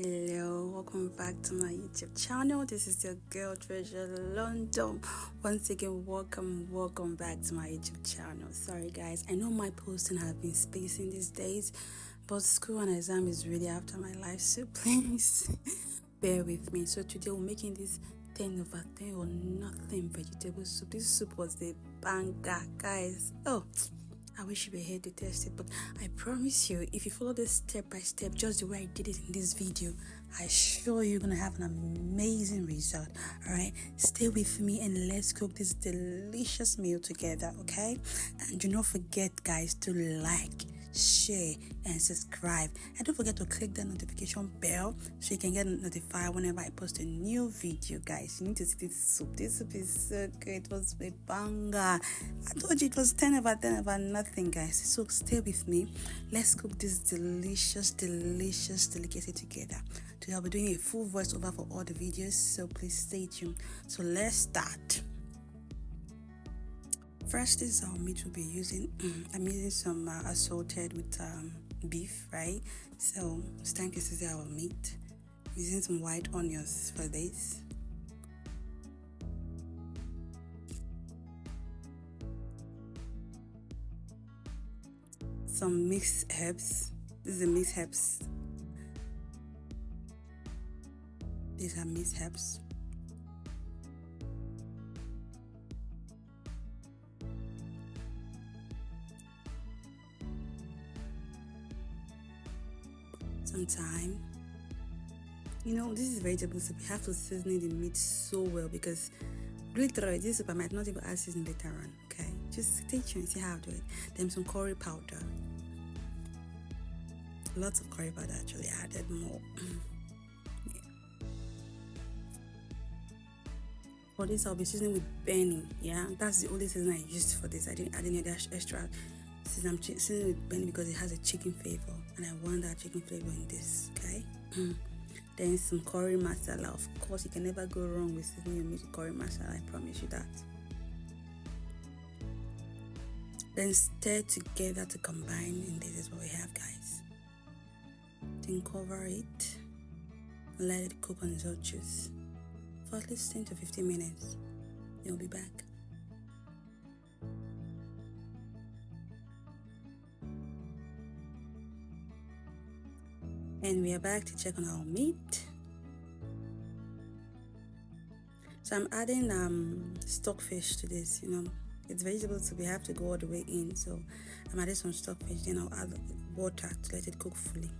Hello, welcome back to my YouTube channel. This is your girl Treasure London. Once again, welcome back to my YouTube channel. Sorry guys, I know my posting have been spacing these days, but school and exam is really after my life, so please bear with me. So today we're making this 10/10 or nothing vegetable soup. This soup was the banger, guys. I wish you were here to test it, but I promise you, if you follow this step by step, just the way I did it in this video, I assure you're gonna have an amazing result. Alright, stay with me and let's cook this delicious meal together, okay? And do not forget, guys, to like, share, and subscribe. And don't forget to click the notification bell so you can get notified whenever I post a new video, guys. You need to see this soup. This soup is so good. It was a banger. I told you it was 10/10 over nothing, guys. So stay with me. Let's cook this delicious delicacy together. Today I'll be doing a full voiceover for all the videos, so please stay tuned. So let's start. First is our meat we'll be using. I'm using some assorted with beef, right? So it's time to season our meat. I'm using some white onions for this. Some mixed herbs. This is the mixed herbs. These are mixed herbs. Some thyme. You know, this is vegetable soup. You have to season the meat so well because literally this soup I might not even add season later on. Okay, just stay tuned, see how I do it. Then some curry powder. Lots of curry powder actually. I added more. Yeah. For this, I'll be seasoning with Benny. Yeah, that's the only season I used for this. I didn't add any other extra. I'm seasoning with Benny because it has a chicken flavor and I want that chicken flavor in this, okay? Then some curry masala. Of course, you can never go wrong with seasoning your meat with curry masala, I promise you that. Then stir together to combine, and this is what we have, guys. Then cover it and let it cook on its own juice for at least 10 to 15 minutes. Then we'll be back. And we are back to check on our meat. So I'm adding stockfish to this. You know, it's vegetable, so we have to go all the way in. So I'm adding some stockfish. Then I'll add water to let it cook fully.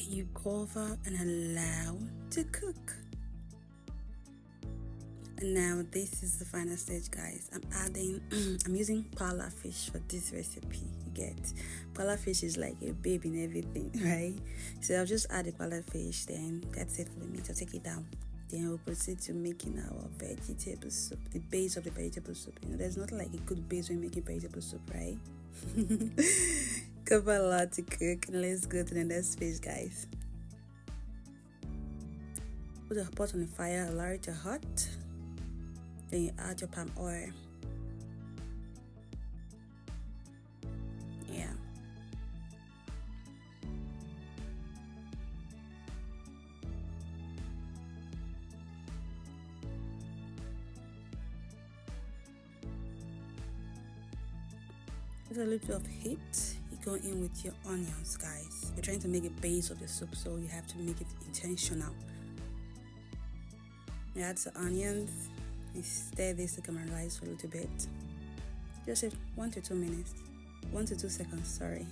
You cover and allow to cook. And now this is the final stage, guys. I'm using pala fish for this recipe. You get pala fish is like a baby in everything, right? So I'll just add the pala fish, then that's it for the meat. I'll take it down. Then we'll proceed to making our vegetable soup, the base of the vegetable soup. You know, there's nothing like a good base when making vegetable soup, right? Cover a lot to cook, and let's go to the next phase, guys. Put the pot on the fire, allow it to hot. Then you add your palm oil. Yeah. With a little bit of heat, you go in with your onions, guys. We're trying to make a base of the soup, so you have to make it intentional. You add the onions, you stir this to caramelize for a little bit. Just 1 to 2 minutes. 1 to 2 seconds, sorry.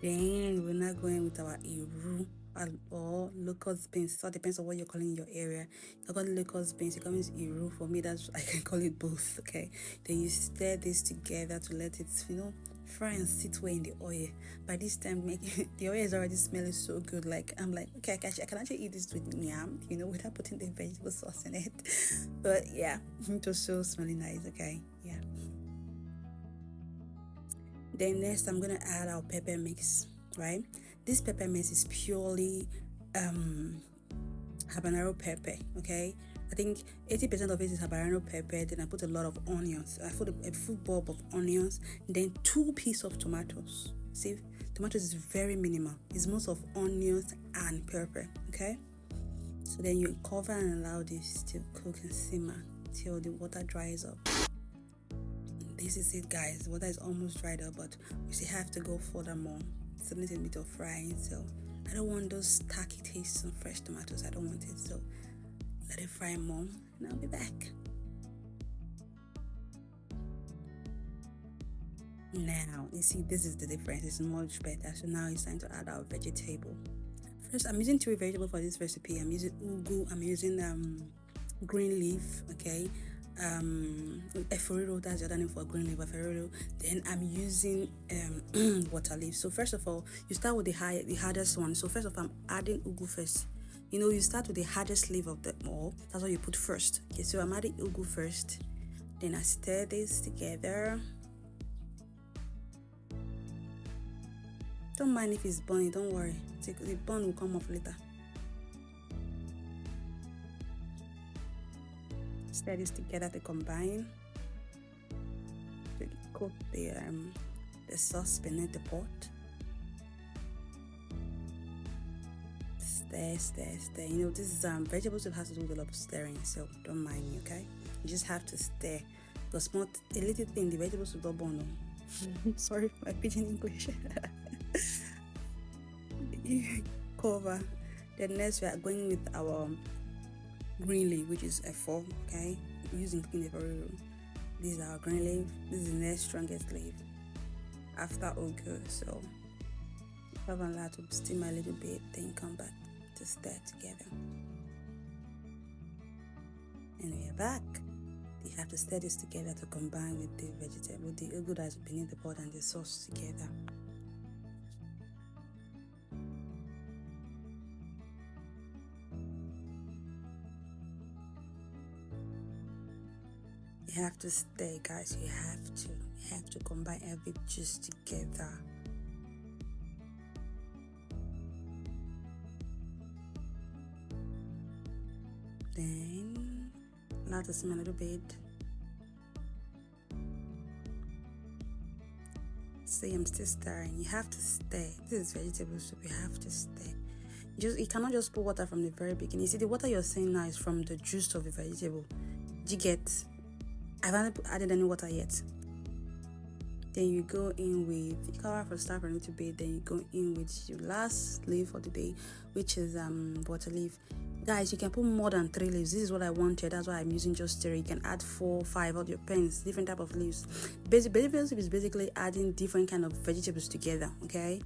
Then we're now going with our iru. or locust beans. So it depends on what you're calling in your area. I call it locust beans. It comes Iru. For me, that's I can call it both. Okay. Then you stir this together to let it, fry and sit well in the oil. By this time, the oil is already smelling so good. Like I'm like, okay, I can actually eat this with yam, without putting the vegetable sauce in it. But yeah, it was so smelling nice. Okay, yeah. Then next, I'm gonna add our pepper mix. Right, this pepper mix is purely habanero pepper. Okay, I think 80% of it is habanero pepper. Then I put a lot of onions. I put a full bulb of onions. Then 2 pieces of tomatoes. See, tomatoes is very minimal. It's most of onions and pepper. Okay, so then you cover and allow this to cook and simmer till the water dries up. This is it, guys. The water is almost dried up, but we still have to go further more. Still need a bit of frying, so I don't want those tacky tastes on fresh tomatoes. I don't want it, so let it fry more, and I'll be back. Now, you see, this is the difference. It's much better. So now it's time to add our vegetable. First, I'm using 3 vegetables for this recipe. I'm using ugu. I'm using green leaf. Okay. Eforiro, that's the other name for green leaf, eforiro. Then I'm using water leaf. So first of all, you start with the hardest one. So first of all, I'm adding ugu first. You start with the hardest leaf of them all. That's what you put first. Okay, so I'm adding ugu first. Then I stir this together. Don't mind if it's burning, don't worry. The burn will come off later. Stir this together to combine. To cook the sauce beneath the pot. Stir. This is vegetables that has to do with a lot of stirring, so don't mind me, okay? You just have to stir. Because a little thing, the vegetables will not burn. Sorry for my pidgin English. Cover. Then next we are going with our green leaf, which is F4. Okay, using cooking the very. This is our green leaf. This is the next strongest leaf after ugu. So have a lot to steam a little bit, then come back to stir together. And we are back. You have to stir this together to combine with the vegetable, the ugu that's beneath the pot and the sauce together. You have to stir, guys. You have to combine every juice together. Then allow it to simmer a little bit. See, I'm still stirring. You have to stir. This is vegetable soup. You have to stir. You cannot just put water from the very beginning. You see, the water you're seeing now is from the juice of the vegetable. Do you get? I haven't added any water yet. Then you go in with, you cover for start for a little bit. Then you go in with your last leaf for the day, which is water leaf. Guys, you can put more than 3 leaves. This is what I wanted. That's why I'm using just 3. You can add 4, 5 of your pens, different type of leaves. Vegetable soup is basically adding different kind of vegetables together, okay,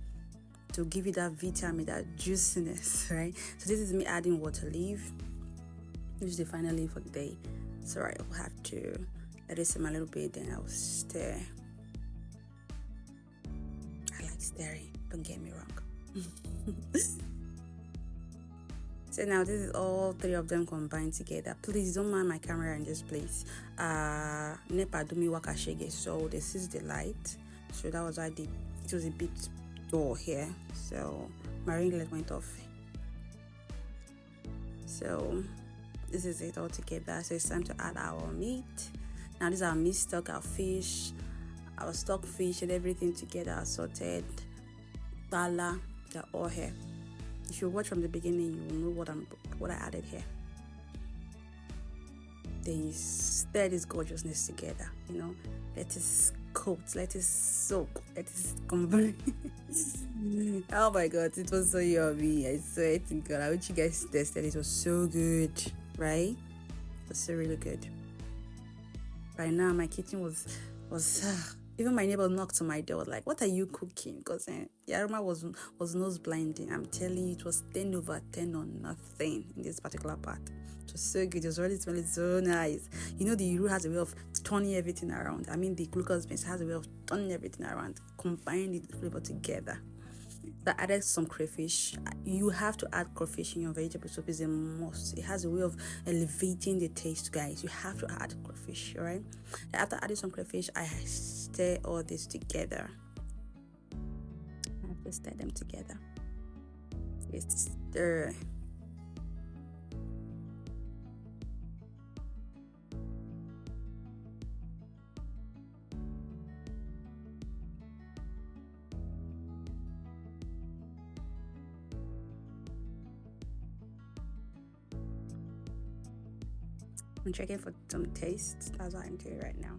to give you that vitamin, that juiciness, right? So this is me adding water leaf. This is the final leaf for the day. So I will have to let it simmer a little bit, then I'll stir. I like stirring, don't get me wrong. So now this is all 3 of them combined together. Please don't mind my camera in this place. Nepa do me waka shege, so this is the light. So that was why it was a bit dull here. So my ring light went off. So this is it all together. So it's time to add our meat. Now this is our meat stock, our fish, our stockfish, and everything together, sauteed, bala, they're all here. If you watch from the beginning, you will know what I added here. Then you stir this gorgeousness together, let it coat, let it soak, let it combine. Oh my god, it was so yummy. I swear to God, I wish you guys tested. It was so good, right? It was so really good. Right now, my kitchen was Even my neighbor knocked on my door, like, "What are you cooking?" Because the aroma was nose blinding. I'm telling you, it was 10/10 on nothing in this particular part. It was so good. It was already smelling so nice. You know, the Iru has a way of turning everything around. I mean, the glucose base has a way of turning everything around, combining the flavor together. So I added some crayfish. You have to add crayfish in your vegetable soup. Is a must. It has a way of elevating the taste, guys. You have to add crayfish, all right? After adding some crayfish, I stir all this together. I have to stir them together. It's stir. I'm checking for some taste. That's what I'm doing right now.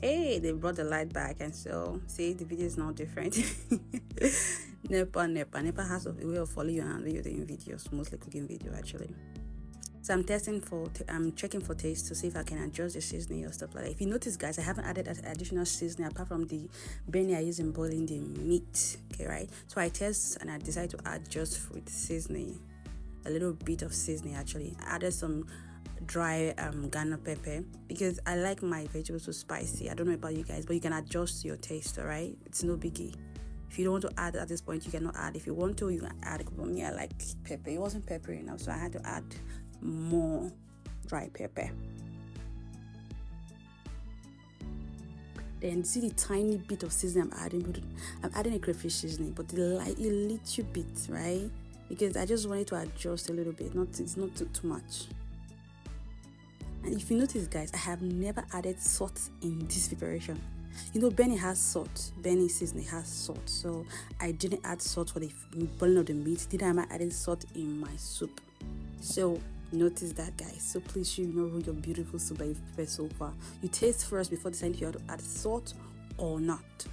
Hey, they brought the light back, and so see, the video is now different. Nepa has a way of following you around when you're doing videos, mostly cooking video actually. So I'm checking for taste to see if I can adjust the seasoning or stuff like that. If you notice, guys, I haven't added additional seasoning apart from the beni I use in boiling the meat. Okay, right? So I test and I decide to add just with seasoning, a little bit of seasoning actually. I added some dry Ghana pepper because I like my vegetables so spicy. I don't know about you guys, but you can adjust your taste, all right? It's no biggie. If you don't want to add at this point, you cannot add. If you want to, you can add. For me, I like pepper. It wasn't peppery enough, so I had to add more dry pepper. Then see the tiny bit of seasoning I'm adding. I'm adding a crayfish seasoning, but a little bit, right? Because I just wanted to adjust a little bit. It's not too much. And if you notice, guys, I have never added salt in this preparation. You know, beni has salt. Beni seasoning has salt. So I didn't add salt for the boiling of the meat. Neither am I adding salt in my soup. So notice that, guys. So please, you know your beautiful soup that you've prepared so far. You taste first before deciding if you want to add salt or not.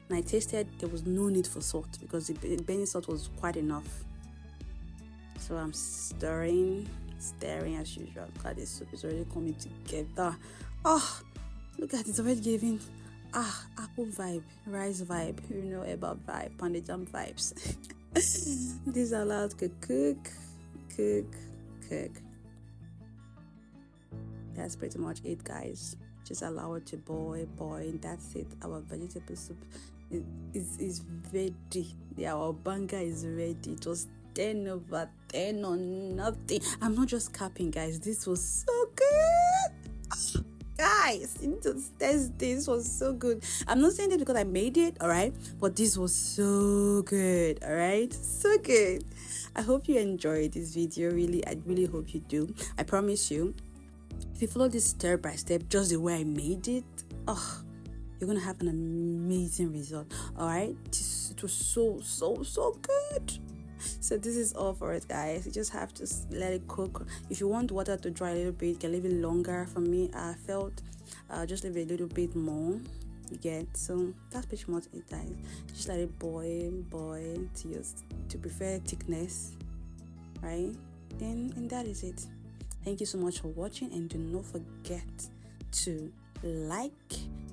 And I tasted, there was no need for salt because the beni salt was quite enough. So I'm stirring as usual. Look at this soup is already coming together. Oh, look at it, it's already giving apple vibe, rice vibe, you know about vibe, pounded jam vibes. This allowed to cook. That's pretty much it, guys. Just allow it to boil, and that's it. Our vegetable soup is ready. Our banga is ready. It was 10/10 on nothing. I'm not just capping, guys. This was so good. Guys, you need to test this. Was so good. I'm not saying it because I made it, all right? But this was so good, all right? So good. I hope you enjoyed this video. I really hope you do. I promise you, if you follow this step by step, just the way I made it, you're gonna have an amazing result. All right? It was so good. So this is all for it, guys. You just have to let it cook. If you want water to dry a little bit, you can leave it longer. For me, I felt just leave it a little bit more. You get, so that's pretty much it, guys. Just let it boil to prefer thickness, right? And that is it. Thank you so much for watching, and do not forget to like,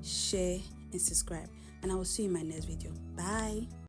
share, and subscribe. And I will see you in my next video. Bye.